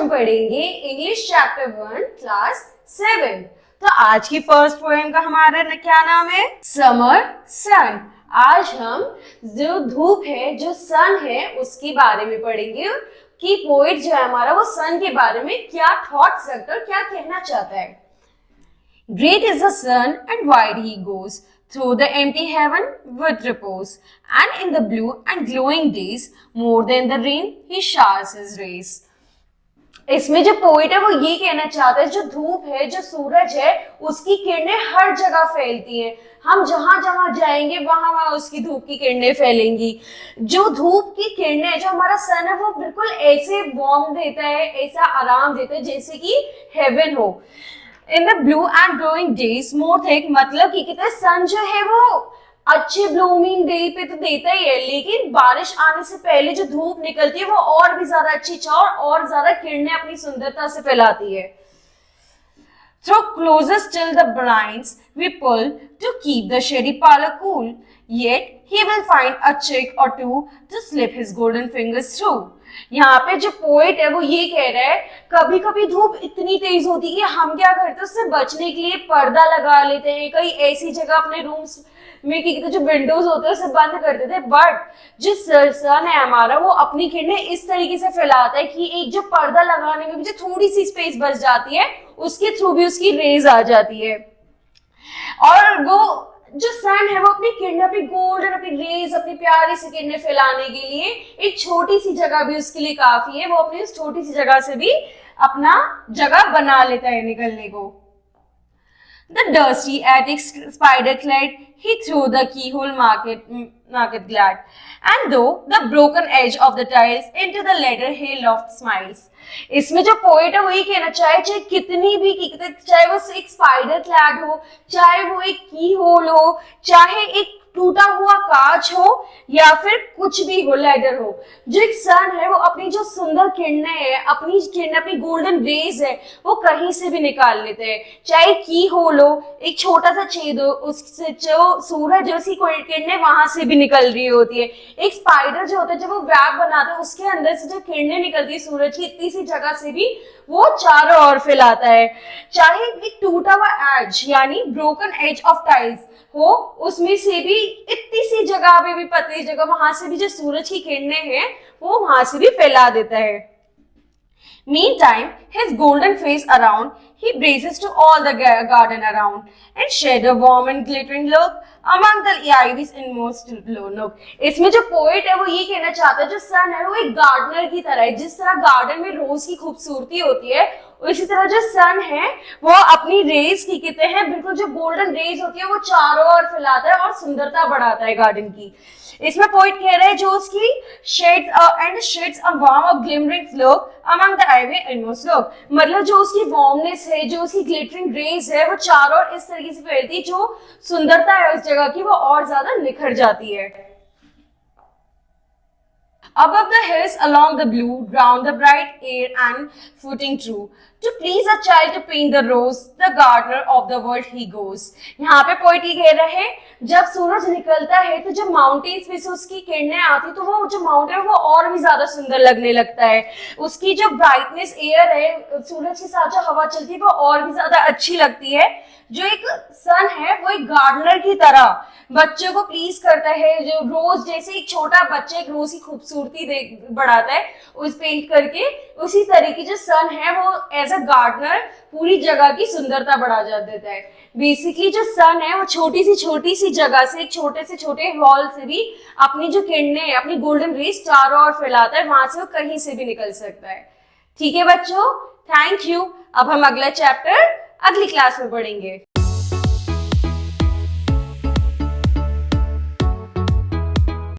हम पढ़ेंगे English chapter 1 class 7। तो आज की फर्स्ट पोएम का हमारा क्या नाम है? समर सन। आज हम जो धूप है, जो सन है, उसके बारे में पढ़ेंगे कि पोएट जो है हमारा वो सन के बारे में क्या थॉट्स रखता है, क्या कहना चाहता है। Great is the sun and wide he goes through the empty heaven with repose, and in the blue and glowing days more than the rain he showers his rays. इसमें जो पोइट है वो ये कहना चाहता है जो धूप है, जो सूरज है, उसकी किरणें हर जगह फैलती हैं। हम जहां जहां जाएंगे वहां वहां उसकी धूप की किरणें फैलेंगी। जो धूप की किरणें, जो हमारा सन है, वो बिल्कुल ऐसे वार्म देता है, ऐसा आराम देता है जैसे कि हेवन हो। In the blue and glowing days more thick, मतलब कि कहते हैं सन जो है वो अच्छे ब्लूमिंग डे पे तो देता ही है, लेकिन बारिश आने से पहले जो धूप निकलती है वो और भी ज्यादा अच्छी छाव और ज्यादा किरणें अपनी सुंदरता से फैलाती है। Throw closer still the blinds we pull to keep the shady parlor cool, yet he will find a trick or two to slip his golden fingers through. यहाँ पे जो पोएट है वो ये कह रहा है कभी कभी धूप इतनी तेज होती है कि हम क्या करते हैं उससे बचने के लिए पर्दा लगा लेते हैं, कई ऐसी जगह अपने रूम्स में कि जो विंडोज होते हैं उसे बंद कर देते हैं। बट जो सन है हमारा वो अपनी किरणें इस तरीके से फैलाता है कि एक जो पर्दा लगाने में भी जो थोड़ी सी स्पेस बच जाती है उसके थ्रू भी उसकी रेज आ जाती है। और वो जो सन है वो अपनी किरणें, अपनी गोल्डन, अपनी रेज, अपनी प्यारी सी किरणें फैलाने के लिए एक छोटी सी जगह भी उसके लिए काफी है। वो अपनी उस छोटी सी जगह से भी अपना जगह बना लेता है निकलने को। The dusty attic spider clad, he threw the keyhole market glad, and though the broken edge of the tiles into the ladder he loft smiles. इसमें जो पोएट है वही कहना चाहे चाहे कितनी भी चाहे वो एक स्पाइडर क्लैड हो, चाहे वो एक की होल हो, चाहे एक टूटा हुआ कांच हो या फिर कुछ भी हो, लेडर हो, जो एक सन है वो अपनी जो सुंदर किरणें है, अपनी किरणें, अपनी गोल्डन रेज है, वो कहीं से भी निकाल लेते हैं। चाहे की होल हो, एक छोटा सा छेद हो, उससे जो सूरज है उसकी किरणें वहां से भी निकल रही होती है। एक स्पाइडर जो होता है जब वो वेब बनाता है उसके अंदर से जो किरणें निकलती है सूरज की इतनी सी जगह से भी वो चारों ओर फैलाता है। चाहे एक टूटा हुआ एज यानी ब्रोकन एज ऑफ टाइल्स हो, उसमें से भी इतनी सी जगह पे भी, पतली जगह, वहां से भी जो सूरज की किरणें हैं वो वहां से भी फैला देता है। Meantime, his golden face around, he braces to all the garden around, and shed a warm and glittering look among the ivy's inmost nook. इसमें जो पोएट है वो ये कहना चाहता है जो सन है वो एक गार्डनर की तरह है। जिस तरह गार्डन में रोज की खूबसूरती होती है, उसी तरह जो सन है वो अपनी रेज की कहते हैं बिल्कुल जो गोल्डन रेज होती है वो चारों ओर फैलाता है और सुंदरता बढ़ाता है गार्डन की। इसमें पोइट कह रहे हैं जो उसकी sheds a warm or glimmering look among the ivy inmost look, मतलब जो उसकी वार्मनेस है, जो उसकी ग्लिटरिंग रेज है वो चारों ओर इस तरीके से फैलती है, जो सुंदरता है उस जगह की वो और ज्यादा निखर जाती है। Above the hills, along the blue, round the bright air and footing true, to please a child to paint the rose, the gardener of the world he goes. यहाँ पे पोएट ये कह रहे हैं जब सूरज निकलता है तो जब माउंटेन्स में से उसकी किरणें आती तो वो जो माउंटेन है वो और भी ज्यादा सुंदर लगने लगता है। उसकी जो ब्राइटनेस एयर है, सूरज के साथ जो हवा चलती है वो और भी ज्यादा अच्छी लगती है। जो एक सन है वो एक गार्डनर की तरह बच्चों को प्लीज करता है, जो रोज जैसे एक छोटा बच्चा एक रोज की खूबसूरती बढ़ाता है उस पेंट करके, उसी तरीके जो सन है वो एज अ गार्डनर पूरी जगह की सुंदरता बढ़ा देता है। बेसिकली जो सन है वो छोटी सी जगह से, एक छोटे से छोटे हॉल से भी अपनी जो किरणें, अपनी गोल्डन रेज चारों ओर फैलाता है, वहां से वो कहीं से भी निकल सकता है। ठीक है बच्चों, थैंक यू। अब हम अगला चैप्टर अगली क्लास में पढ़ेंगे।